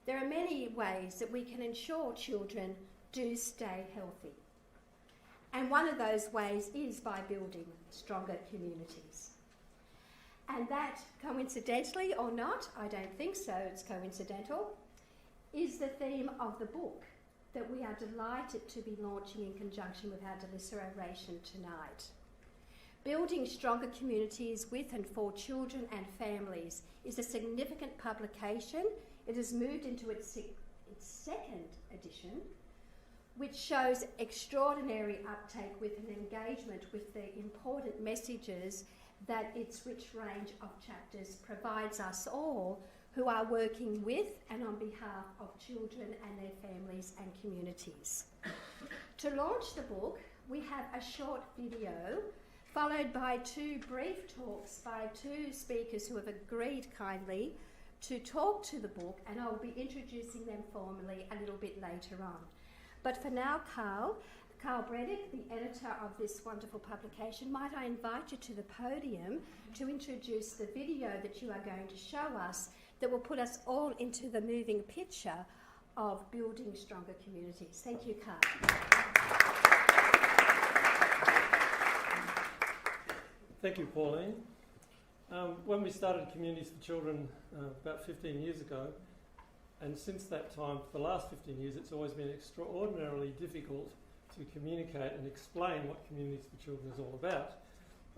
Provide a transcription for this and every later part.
there are many ways that we can ensure children do stay healthy. And one of those ways is by building stronger communities. And that, coincidentally or not, I don't think so, it's coincidental, is the theme of the book that we are delighted to be launching in conjunction with our Delissa Oration tonight. Building Stronger Communities with and for Children and Families is a significant publication. It has moved into its second edition, which shows extraordinary uptake with an engagement with the important messages that its rich range of chapters provides us all who are working with and on behalf of children and their families and communities. To launch the book, we have a short video followed by 2 brief talks by 2 speakers who have agreed kindly to talk to the book, and I will be introducing them formally a little bit later on. But for now, Carl Bredick, the editor of this wonderful publication, might I invite you to the podium to introduce the video that you are going to show us that will put us all into the moving picture of building stronger communities. Thank you, Carl. Thank you, Pauline. When we started Communities for Children about 15 years ago, and since that time, for the last 15 years, it's always been extraordinarily difficult to communicate and explain what Communities for Children is all about.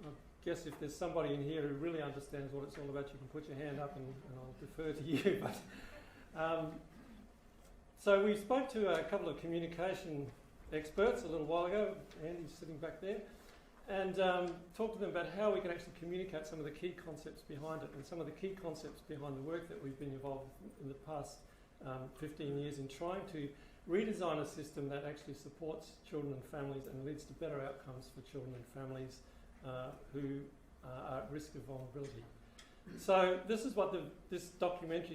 I guess if there's somebody in here who really understands what it's all about, you can put your hand up and I'll defer to you. So we spoke to a couple of communication experts a little while ago. Andy's sitting back there. And talked to them about how we can actually communicate some of the key concepts behind it, and some of the key concepts behind the work that we've been involved in the past 15 years in trying to redesign a system that actually supports children and families and leads to better outcomes for children and families who are at risk of vulnerability. So this is what this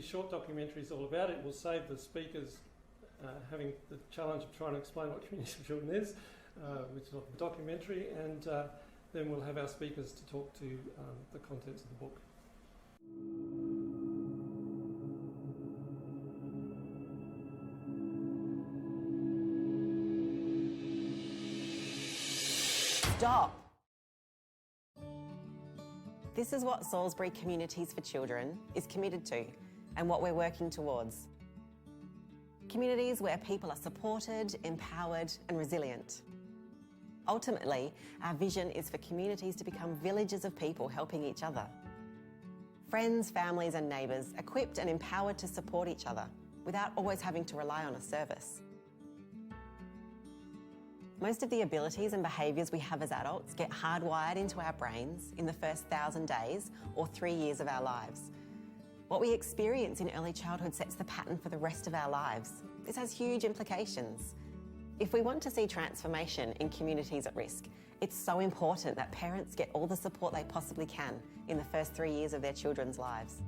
short documentary is all about. It will save the speakers having the challenge of trying to explain what Communities for Children is, which is the documentary, and then we'll have our speakers to talk to the contents of the book. Stop! This is what Salisbury Communities for Children is committed to and what we're working towards. Communities where people are supported, empowered and resilient. Ultimately, our vision is for communities to become villages of people helping each other. Friends, families and neighbours equipped and empowered to support each other without always having to rely on a service. Most of the abilities and behaviours we have as adults get hardwired into our brains in the first 1,000 days or 3 years of our lives. What we experience in early childhood sets the pattern for the rest of our lives. This has huge implications. If we want to see transformation in communities at risk, it's so important that parents get all the support they possibly can in the first 3 years of their children's lives.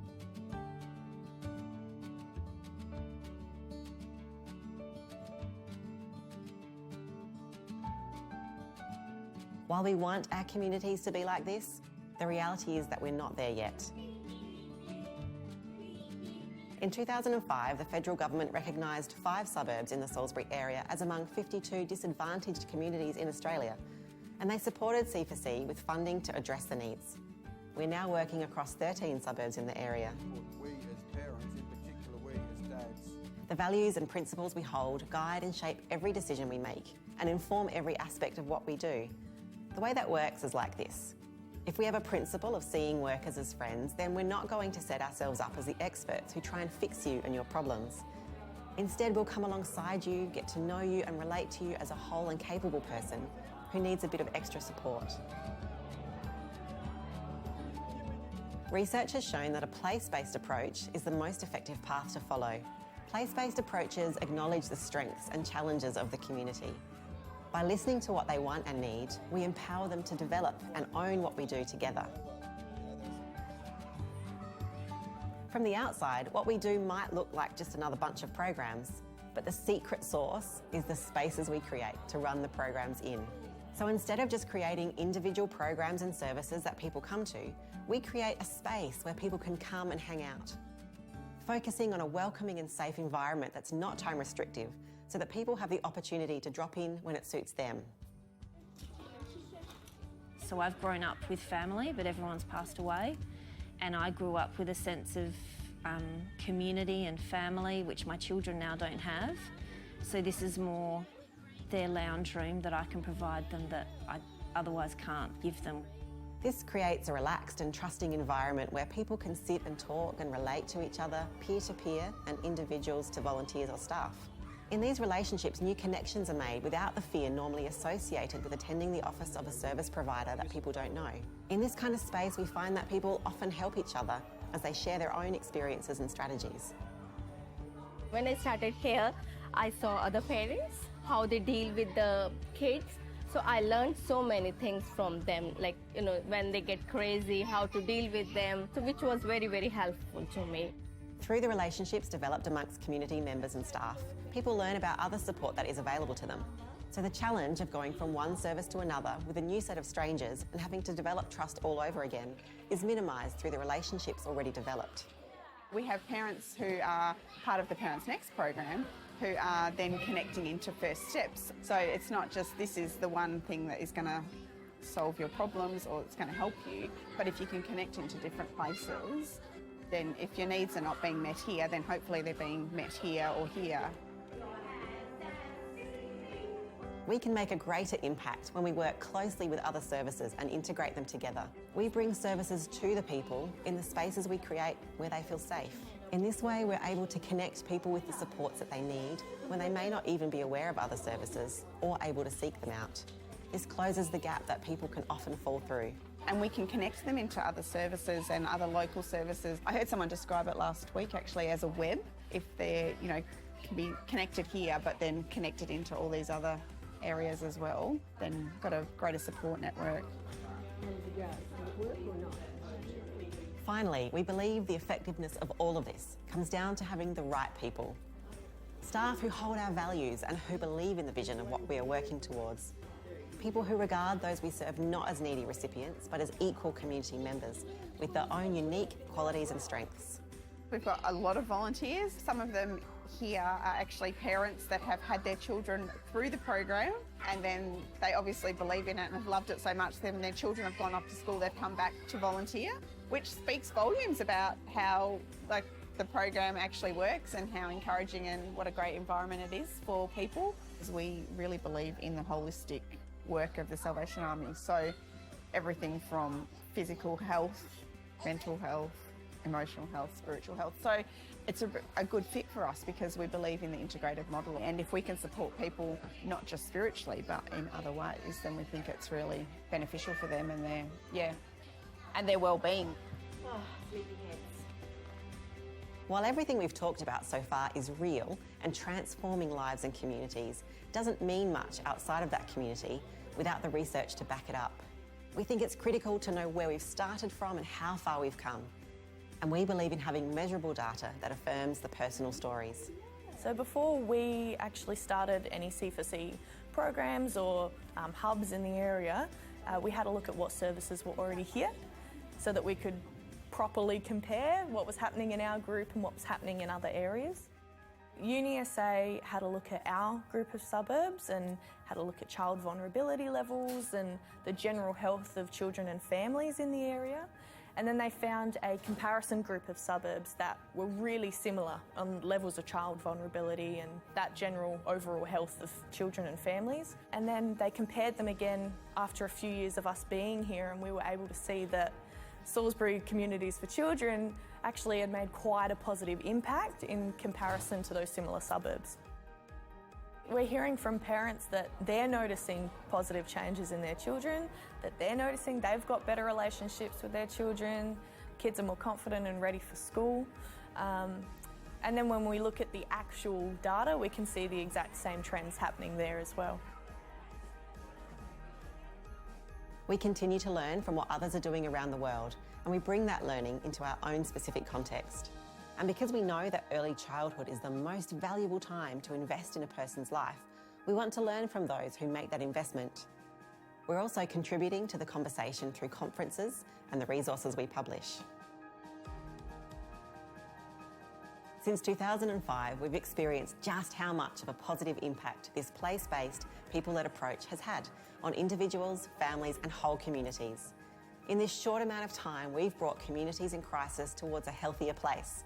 While we want our communities to be like this, the reality is that we're not there yet. In 2005, the federal government recognised 5 suburbs in the Salisbury area as among 52 disadvantaged communities in Australia, and they supported C4C with funding to address the needs. We're now working across 13 suburbs in the area. We as parents, in particular we as dads. The values and principles we hold guide and shape every decision we make and inform every aspect of what we do. The way that works is like this. If we have a principle of seeing workers as friends, then we're not going to set ourselves up as the experts who try and fix you and your problems. Instead, we'll come alongside you, get to know you and relate to you as a whole and capable person who needs a bit of extra support. Research has shown that a place-based approach is the most effective path to follow. Place-based approaches acknowledge the strengths and challenges of the community. By listening to what they want and need, we empower them to develop and own what we do together. From the outside, what we do might look like just another bunch of programs, but the secret sauce is the spaces we create to run the programs in. So instead of just creating individual programs and services that people come to, we create a space where people can come and hang out. focusing on a welcoming and safe environment that's not time restrictive so that people have the opportunity to drop in when it suits them. So I've grown up with family, but everyone's passed away, and I grew up with a sense of community and family, which my children now don't have. So this is more their lounge room that I can provide them that I otherwise can't give them. This creates a relaxed and trusting environment where people can sit and talk and relate to each other, peer to peer, and individuals to volunteers or staff. In these relationships, new connections are made without the fear normally associated with attending the office of a service provider that people don't know. In this kind of space, we find that people often help each other as they share their own experiences and strategies. When I started here, I saw other parents, how they deal with the kids. So I learned so many things from them, like, when they get crazy, how to deal with them, so which was very, very helpful to me. Through the relationships developed amongst community members and staff, people learn about other support that is available to them. So the challenge of going from one service to another with a new set of strangers and having to develop trust all over again is minimised through the relationships already developed. We have parents who are part of the Parents Next program who are then connecting into first steps. So it's not just this is the one thing that is going to solve your problems or it's going to help you, but if you can connect into different places, then if your needs are not being met here, then hopefully they're being met here or here. We can make a greater impact when we work closely with other services and integrate them together. We bring services to the people in the spaces we create where they feel safe. In this way, we're able to connect people with the supports that they need when they may not even be aware of other services or able to seek them out. This closes the gap that people can often fall through. And we can connect them into other services and other local services. I heard someone describe it last week actually as a web. If they're, can be connected here but then connected into all these other areas as well, then got a greater support network. Finally, we believe the effectiveness of all of this comes down to having the right people. Staff who hold our values and who believe in the vision of what we are working towards. People who regard those we serve not as needy recipients, but as equal community members with their own unique qualities and strengths. We've got a lot of volunteers. Some of them here are actually parents that have had their children through the program, and then they obviously believe in it and have loved it so much, then their children have gone off to school, they've come back to volunteer, which speaks volumes about how the program actually works and how encouraging and what a great environment it is for people. We really believe in the holistic work of the Salvation Army, so everything from physical health, mental health, emotional health, spiritual health. So it's a good fit for us because we believe in the integrated model, and if we can support people not just spiritually but in other ways, then we think it's really beneficial for them and their well-being. While everything we've talked about so far is real and transforming lives and communities, doesn't mean much outside of that community without the research to back it up. We think it's critical to know where we've started from and how far we've come. And we believe in having measurable data that affirms the personal stories. So before we actually started any C4C programs or hubs in the area, we had a look at what services were already here so that we could properly compare what was happening in our group and what was happening in other areas. UniSA had a look at our group of suburbs and had a look at child vulnerability levels and the general health of children and families in the area. And then they found a comparison group of suburbs that were really similar on levels of child vulnerability and that general overall health of children and families. And then they compared them again after a few years of us being here, and we were able to see that Salisbury Communities for Children actually had made quite a positive impact in comparison to those similar suburbs. We're hearing from parents that they're noticing positive changes in their children, that they're noticing they've got better relationships with their children, kids are more confident and ready for school. And then when we look at the actual data, we can see the exact same trends happening there as well. We continue to learn from what others are doing around the world, and we bring that learning into our own specific context. And because we know that early childhood is the most valuable time to invest in a person's life, we want to learn from those who make that investment. We're also contributing to the conversation through conferences and the resources we publish. Since 2005, we've experienced just how much of a positive impact this place-based, people-led approach has had on individuals, families and whole communities. In this short amount of time, we've brought communities in crisis towards a healthier place.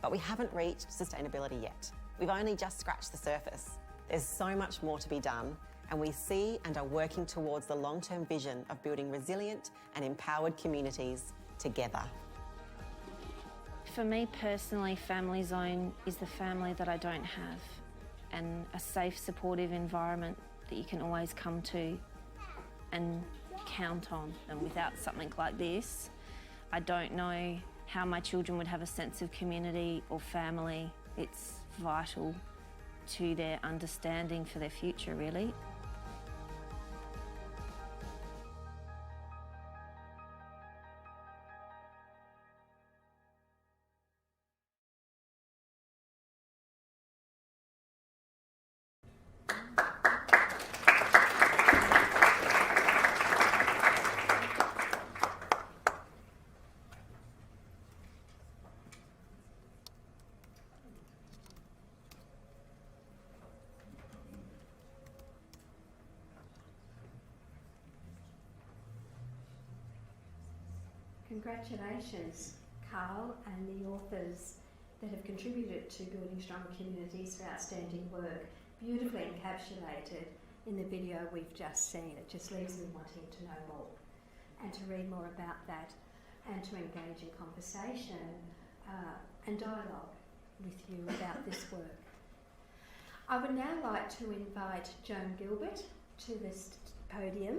But we haven't reached sustainability yet. We've only just scratched the surface. There's so much more to be done, and we see and are working towards the long-term vision of building resilient and empowered communities together. For me personally, Family Zone is the family that I don't have, and a safe, supportive environment that you can always come to and count on. And without something like this, I don't know how my children would have a sense of community or family. It's vital to their understanding for their future, really. Congratulations, Carl and the authors that have contributed to building stronger communities for outstanding work, beautifully encapsulated in the video we've just seen. It just leaves me wanting to know more and to read more about that and to engage in conversation and dialogue with you about this work. I would now like to invite Joan Gilbert to this podium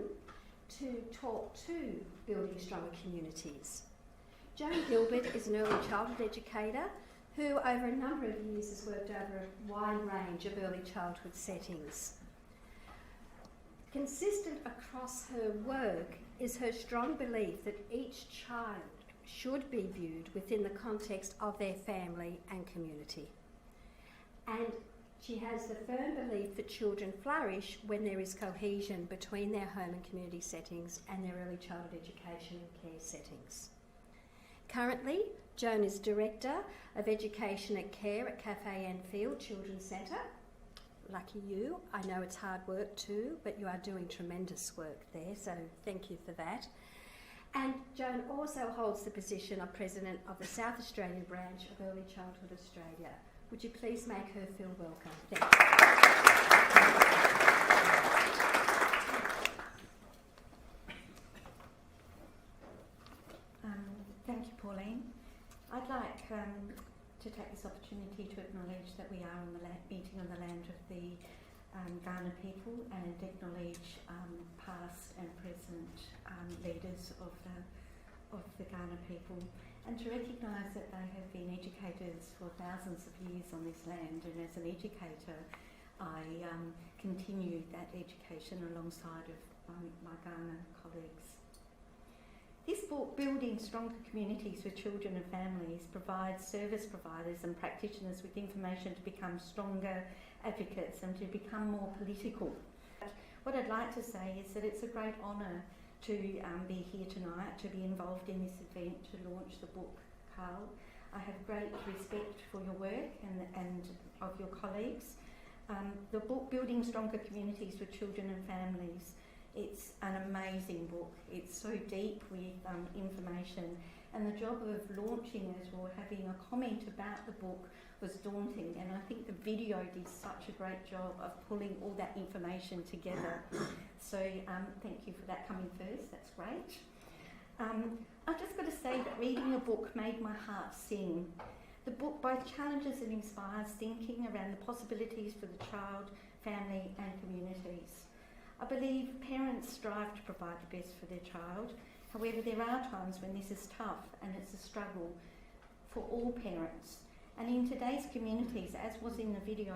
to talk to building stronger communities. Joan Gilbert is an early childhood educator who over a number of years has worked over a wide range of early childhood settings. Consistent across her work is her strong belief that each child should be viewed within the context of their family and community. And she has the firm belief that children flourish when there is cohesion between their home and community settings and their early childhood education and care settings. Currently, Joan is Director of Education and Care at Cafe Enfield Children's Centre. Lucky you. I know it's hard work too, but you are doing tremendous work there, so thank you for that. And Joan also holds the position of President of the South Australian branch of Early Childhood Australia. Would you please make her feel welcome? Thank you. Thank you, Pauline. I'd like to take this opportunity to acknowledge that we are on the meeting on the land of the Kaurna people and acknowledge past and present leaders of the Kaurna people, and to recognise that they have been educators for thousands of years on this land, and as an educator I continue that education alongside of my Kaurna colleagues. This book, Building Stronger Communities for Children and Families, provides service providers and practitioners with information to become stronger advocates and to become more political. What I'd like to say is that it's a great honour to be here tonight, to be involved in this event, to launch the book, Carl. I have great respect for your work and of your colleagues. The book, Building Stronger Communities for Children and Families, it's an amazing book. It's so deep with information, and the job of launching it or having a comment about the book was daunting, and I think the video did such a great job of pulling all that information together. So thank you for that coming first, that's great. I've just got to say that reading a book made my heart sing. The book both challenges and inspires thinking around the possibilities for the child, family and communities. I believe parents strive to provide the best for their child. However, there are times when this is tough and it's a struggle for all parents. And in today's communities, as was in the video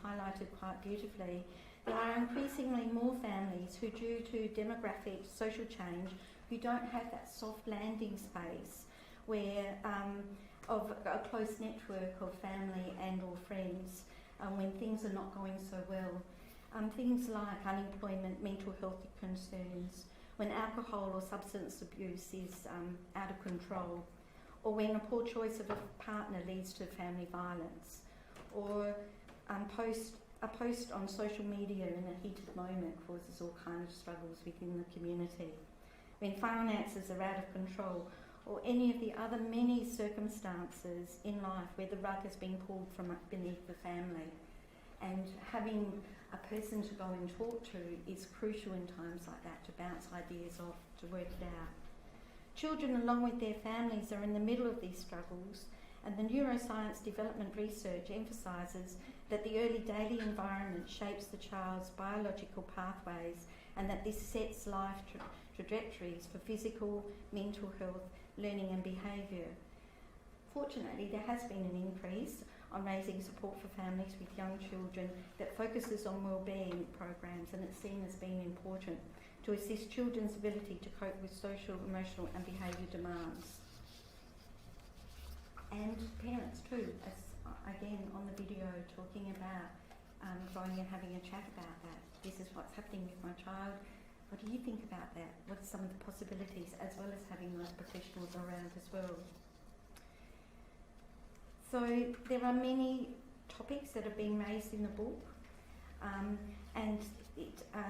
highlighted quite beautifully, there are increasingly more families who, due to demographic, social change, who don't have that soft landing space where of a close network of family and or friends when things are not going so well. Things like unemployment, mental health concerns, when alcohol or substance abuse is out of control, or when a poor choice of a partner leads to family violence, or a post on social media in a heated moment causes all kinds of struggles within the community, when finances are out of control, or any of the other many circumstances in life where the rug has been pulled from beneath the family. And having a person to go and talk to is crucial in times like that, to bounce ideas off, to work it out. Children, along with their families, are in the middle of these struggles, and the neuroscience development research emphasises that the early daily environment shapes the child's biological pathways, and that this sets life trajectories for physical, mental health, learning and behaviour. Fortunately, there has been an increase on raising support for families with young children that focuses on wellbeing programs, and it's seen as being important to assist children's ability to cope with social, emotional and behaviour demands. And parents too, as again on the video talking about growing and having a chat about that. This is what's happening with my child. What do you think about that? What are some of the possibilities, as well as having those professionals around as well? So there are many topics that are being raised in the book, and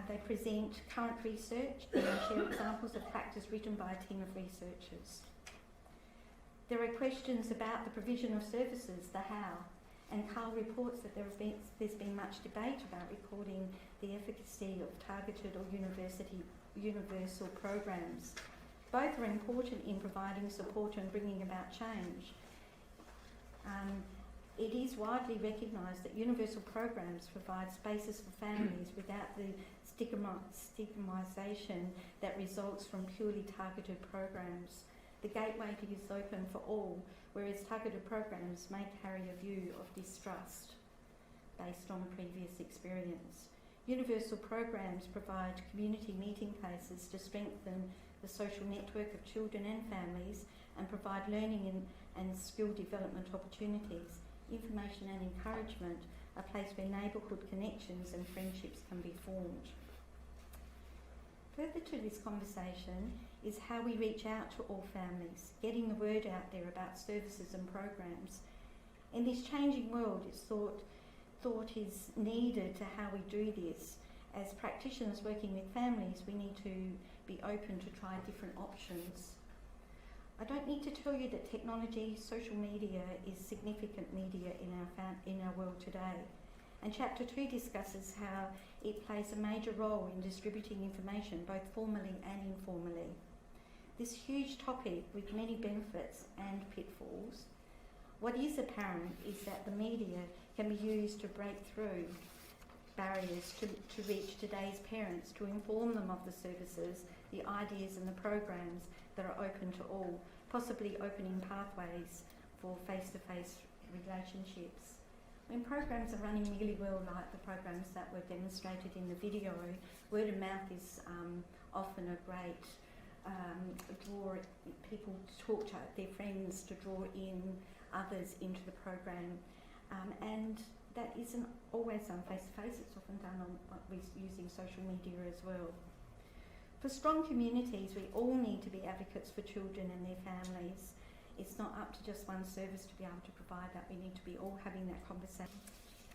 they present current research and share examples of practice written by a team of researchers. There are questions about the provision of services, the how, and Carl reports that there's been much debate about recording the efficacy of targeted or universal programs. Both are important in providing support and bringing about change. It is widely recognised that universal programs provide spaces for families without the stigmatisation that results from purely targeted programs. The gateway is open for all, whereas targeted programs may carry a view of distrust based on previous experience. Universal programs provide community meeting places to strengthen the social network of children and families, and provide learning and skill development opportunities, information and encouragement, a place where neighbourhood connections and friendships can be formed. Further to this conversation is how we reach out to all families, getting the word out there about services and programs. In this changing world, it's thought is needed to how we do this. As practitioners working with families, we need to be open to try different options. I don't need to tell you that technology, social media is significant media in our world today. And Chapter 2 discusses how it plays a major role in distributing information, both formally and informally. This huge topic with many benefits and pitfalls, what is apparent is that the media can be used to break through barriers to reach today's parents, to inform them of the services, the ideas and the programs that are open to all, possibly opening pathways for face-to-face relationships. When programs are running really well, like the programs that were demonstrated in the video, word of mouth is often a great draw. People talk to their friends to draw in others into the program, and that isn't always done face-to-face, it's often done using social media as well. For strong communities, we all need to be advocates for children and their families. It's not up to just one service to be able to provide that. We need to be all having that conversation.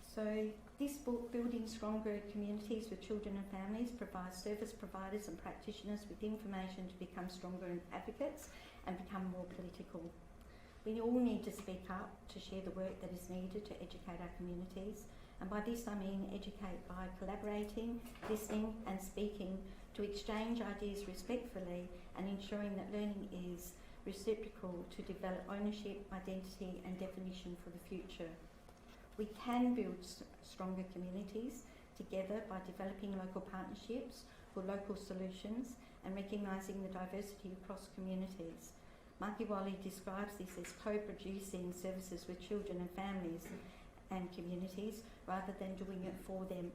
So this book, Building Stronger Communities with Children and Families, provides service providers and practitioners with information to become stronger advocates and become more political. We all need to speak up to share the work that is needed to educate our communities. And by this I mean educate by collaborating, listening and speaking, to exchange ideas respectfully and ensuring that learning is reciprocal to develop ownership, identity and definition for the future. We can build stronger communities together by developing local partnerships for local solutions and recognising the diversity across communities. Makiwali describes this as co-producing services with children and families and communities rather than doing it for them.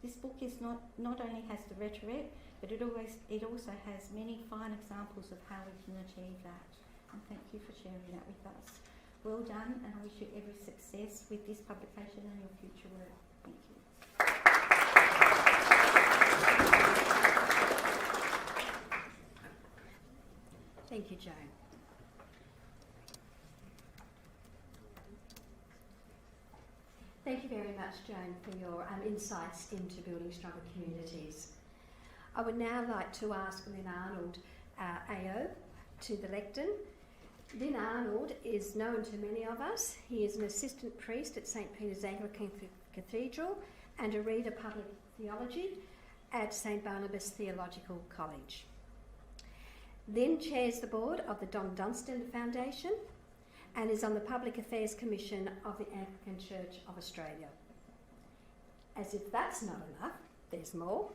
This book is not only has the rhetoric, but it also has many fine examples of how we can achieve that. And thank you for sharing that with us. Well done, and I wish you every success with this publication and your future work. Thank you. Thank you, Joan. Thank you very much, Joan, for your insights into building stronger communities. I would now like to ask Lynn Arnold, AO, to the lectern. Lynn Arnold is known to many of us. He is an assistant priest at St Peter's Anglican Cathedral and a reader public theology at St Barnabas Theological College. Lynn chairs the board of the Don Dunstan Foundation and is on the Public Affairs Commission of the Anglican Church of Australia. As if that's not enough, there's more.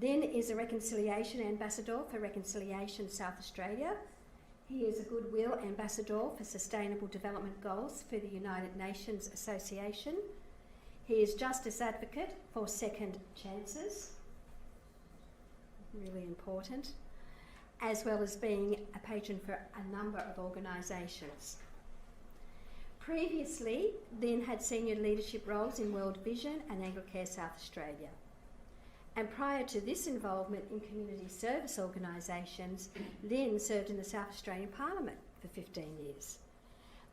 Lynn is a Reconciliation Ambassador for Reconciliation South Australia. He is a Goodwill Ambassador for Sustainable Development Goals for the United Nations Association. He is Justice Advocate for Second Chances, really important, as well as being a patron for a number of organisations. Previously, Lynn had senior leadership roles in World Vision and Anglicare South Australia. And prior to this involvement in community service organisations, Lynn served in the South Australian Parliament for 15 years,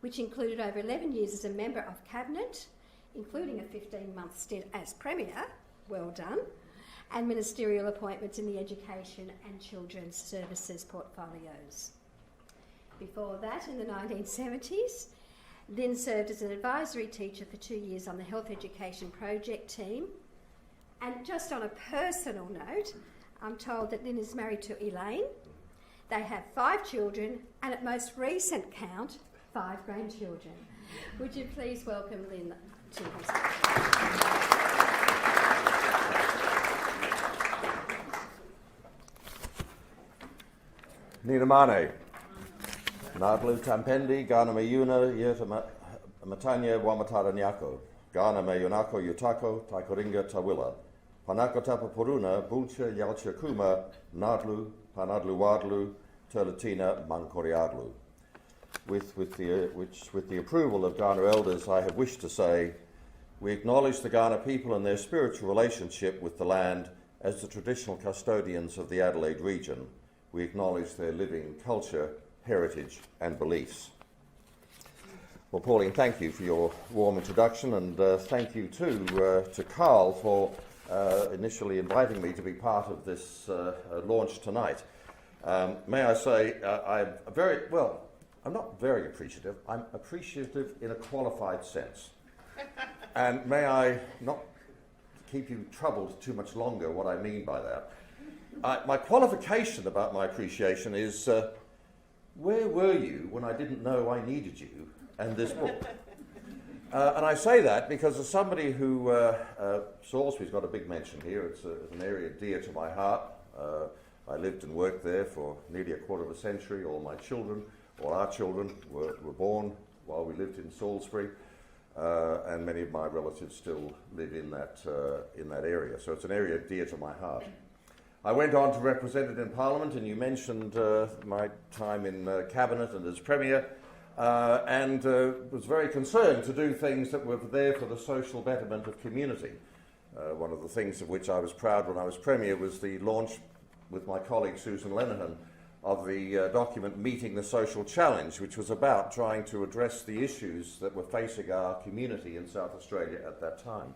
which included over 11 years as a member of Cabinet, including a 15-month stint as Premier, well done, and ministerial appointments in the Education and Children's Services portfolios. Before that, in the 1970s, Lynn served as an advisory teacher for 2 years on the Health Education Project team. And just on a personal note, I'm told that Lynn is married to Elaine. They have 5 children, and at most recent count, 5 grandchildren. Would you please welcome Lynn to the stage? Niramane. Nadlu Tampendi, Gana Mayuna, Yeta Matanya, Wamatara Nyako, Gana Mayunako Yutako, Taikoringa Tawila, Panako Tapa Puruna, Bulcha Yalcha Kuma, Nadlu, Panadlu Wadlu, Turlatina, Mankoriadlu. With the approval of Ghana elders, I have wished to say, we acknowledge the Ghana people and their spiritual relationship with the land as the traditional custodians of the Adelaide region. We acknowledge their living culture, heritage and beliefs. Well, Pauline, thank you for your warm introduction, and thank you too to Carl for initially inviting me to be part of this launch tonight. May I say, I'm not very appreciative, I'm appreciative in a qualified sense. And may I not keep you troubled too much longer what I mean by that. My qualification about my appreciation is, where were you when I didn't know I needed you and this book? And I say that because as somebody who, Salisbury's got a big mention here, it's an area dear to my heart. I lived and worked there for nearly a quarter of a century. All my children, all our children were born while we lived in Salisbury, and many of my relatives still live in that area. So it's an area dear to my heart. I went on to represent it in Parliament, and you mentioned my time in Cabinet and as Premier, and was very concerned to do things that were there for the social betterment of community. One of the things of which I was proud when I was Premier was the launch with my colleague Susan Lenihan of the document Meeting the Social Challenge, which was about trying to address the issues that were facing our community in South Australia at that time.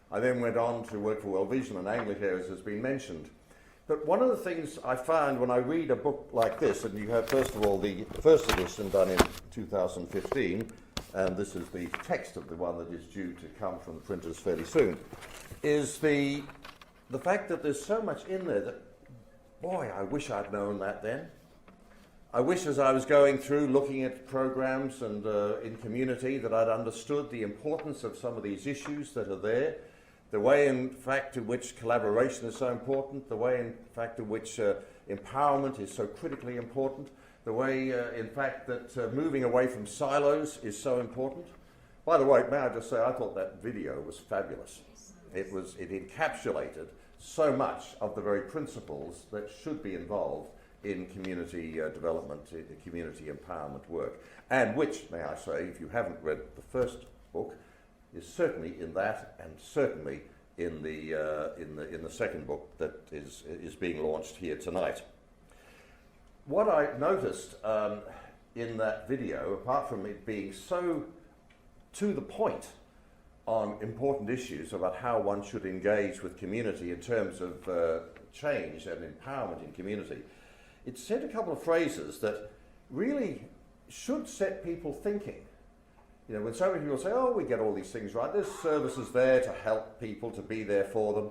I then went on to work for World Vision and Anglicare, as has been mentioned. But one of the things I found when I read a book like this, and you have first of all the first edition done in 2015, and this is the text of the one that is due to come from the printers fairly soon, is the fact that there's so much in there that, boy, I wish I'd known that then. I wish as I was going through looking at programs and in community that I'd understood the importance of some of these issues that are there. The way, in fact, in which collaboration is so important, the way, in fact, in which empowerment is so critically important, the way, in fact, that moving away from silos is so important. By the way, may I just say, I thought that video was fabulous. It encapsulated so much of the very principles that should be involved in community development, community empowerment work, and which, may I say, if you haven't read the first book, is certainly in that, and certainly in the second book that is being launched here tonight. What I noticed in that video, apart from it being so to the point on important issues about how one should engage with community in terms of change and empowerment in community, it said a couple of phrases that really should set people thinking. You know, when so many people say, oh, we get all these things right, there's services there to help people, to be there for them.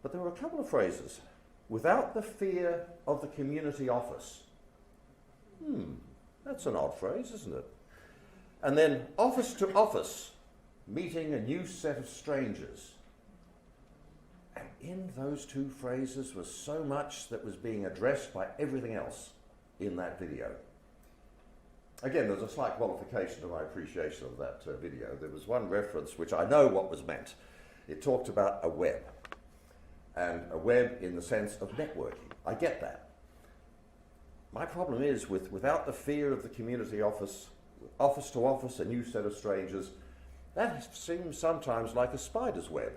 But there were a couple of phrases. Without the fear of the community office. That's an odd phrase, isn't it? And then office to office, meeting a new set of strangers. And in those two phrases was so much that was being addressed by everything else in that video. Again, there's a slight qualification to my appreciation of that video. There was one reference which I know what was meant. It talked about a web, and a web in the sense of networking. I get that. My problem is without the fear of the community office, office to office, a new set of strangers, that seems sometimes like a spider's web.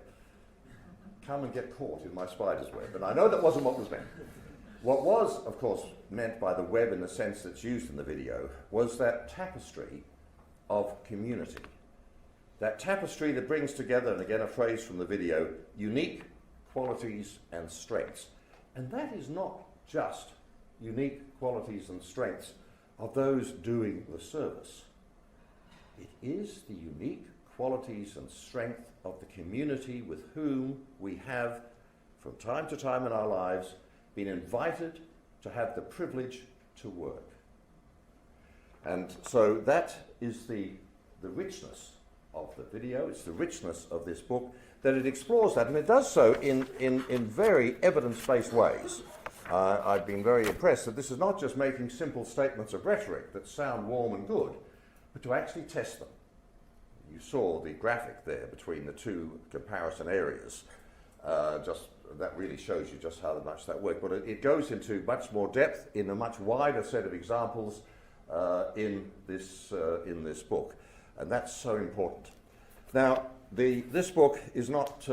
Come and get caught in my spider's web. And I know that wasn't what was meant. What was, of course, meant by the web in the sense that's used in the video was that tapestry of community. That tapestry that brings together, and again a phrase from the video, unique qualities and strengths. And that is not just unique qualities and strengths of those doing the service. It is the unique qualities and strength of the community with whom we have, from time to time in our lives, been invited to have the privilege to work. And so that is the richness of the video, it's the richness of this book, that it explores that, and it does so in very evidence-based ways. I've been very impressed that this is not just making simple statements of rhetoric that sound warm and good, but to actually test them. You saw the graphic there between the two comparison areas. That really shows you just how much that worked. But it goes into much more depth in a much wider set of examples in this book, and that's so important. Now, this book is not.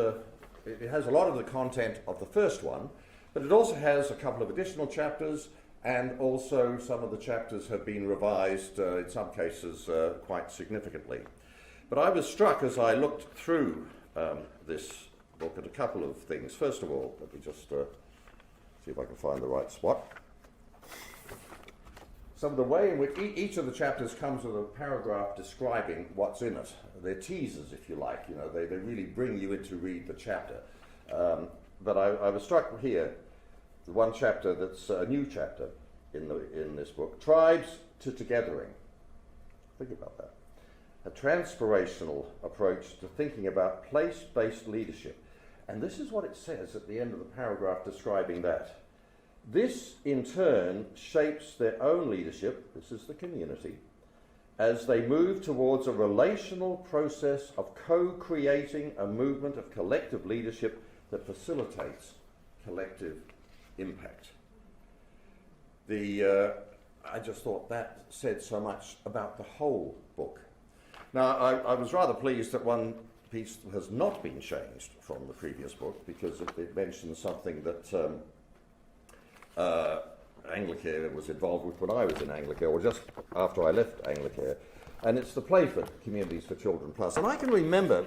It has a lot of the content of the first one, but it also has a couple of additional chapters, and also some of the chapters have been revised, in some cases, quite significantly. But I was struck as I looked through this book at a couple of things. First of all, let me just see if I can find the right spot. Some of the way in which each of the chapters comes with a paragraph describing what's in it. They're teasers, if you like. You know, they really bring you in to read the chapter. But I was struck here, the one chapter that's a new chapter in this book, Tribes to Togethering. Think about that. A transpirational approach to thinking about place-based leadership. And this is what it says at the end of the paragraph describing that. This, in turn, shapes their own leadership, this is the community, as they move towards a relational process of co-creating a movement of collective leadership that facilitates collective impact. I just thought that said so much about the whole book. Now, I was rather pleased that one piece has not been changed from the previous book, because it mentions something that Anglicare was involved with when I was in Anglicare, or just after I left Anglicare, and it's the Playford Communities for Children Plus. And I can remember,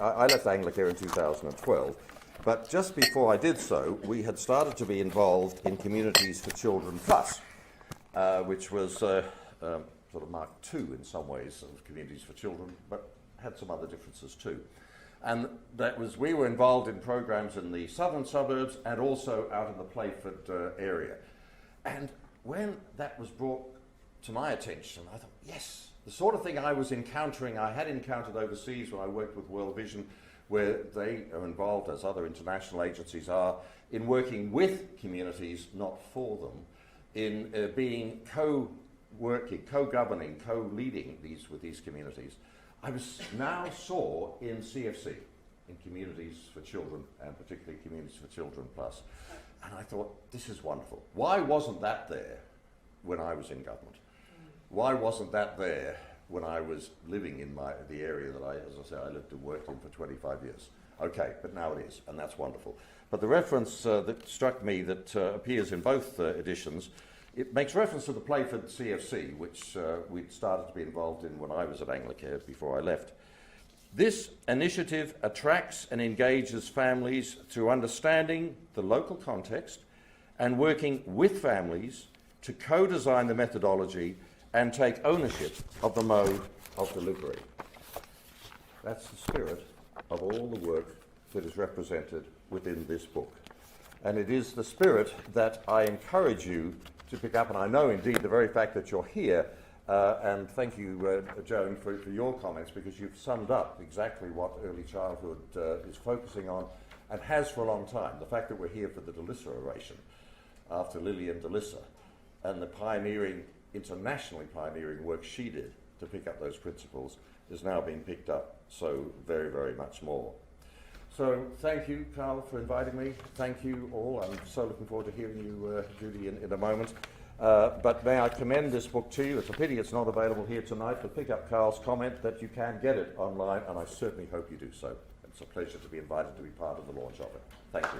I left Anglicare in 2012, but just before I did so, we had started to be involved in Communities for Children Plus, which was sort of Mark II in some ways of Communities for Children, but had some other differences too. And that was, we were involved in programs in the southern suburbs and also out in the Playford area. And when that was brought to my attention, I thought, yes, the sort of thing I had encountered overseas when I worked with World Vision, where they are involved, as other international agencies are, in working with communities, not for them, in being co-working, co-governing, co-leading with these communities. I saw in CFC, in Communities for Children, and particularly Communities for Children Plus, and I thought, this is wonderful. Why wasn't that there when I was in government? Why wasn't that there when I was living in the area that I lived and worked in for 25 years? Okay, but now it is, and that's wonderful. But the reference that struck me that appears in both editions, it makes reference to the Playford CFC, which we'd started to be involved in when I was at Anglicare before I left. This initiative attracts and engages families through understanding the local context and working with families to co-design the methodology and take ownership of the mode of delivery. That's the spirit of all the work that is represented within this book. And it is the spirit that I encourage you to pick up, and I know indeed the very fact that you're here, and thank you, Joan, for your comments, because you've summed up exactly what early childhood is focusing on and has for a long time. The fact that we're here for the Delissa Oration after Lily and Delissa, and the pioneering, internationally pioneering work she did to pick up those principles is now being picked up so very, very much more. So thank you, Carl, for inviting me. Thank you all. I'm so looking forward to hearing you, Judy, in a moment. But may I commend this book to you. It's a pity it's not available here tonight, but pick up Carl's comment that you can get it online, and I certainly hope you do so. It's a pleasure to be invited to be part of the launch of it. Thank you.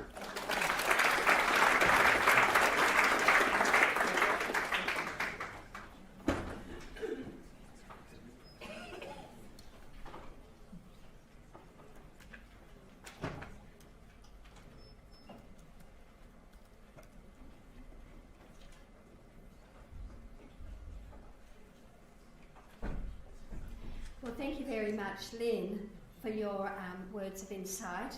Well, thank you very much, Lynn, for your words of insight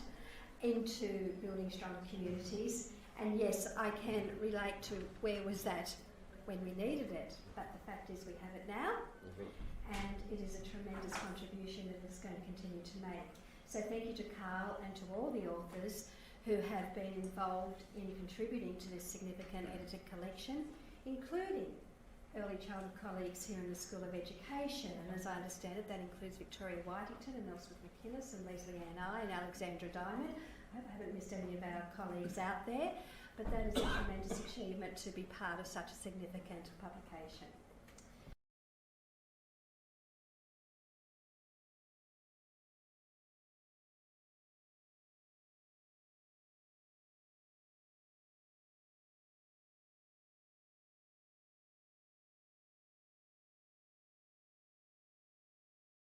into building stronger communities. And yes, I can relate to where was that when we needed it, but the fact is we have it now, and it is a tremendous contribution that it's going to continue to make. So thank you to Carl and to all the authors who have been involved in contributing to this significant edited collection, including early childhood colleagues here in the School of Education, and as I understand it, that includes Victoria Whitington and Elspeth McInnes and Leslie Ann I and Alexandra Diamond. I hope I haven't missed any of our colleagues out there, but that is a tremendous achievement to be part of such a significant publication.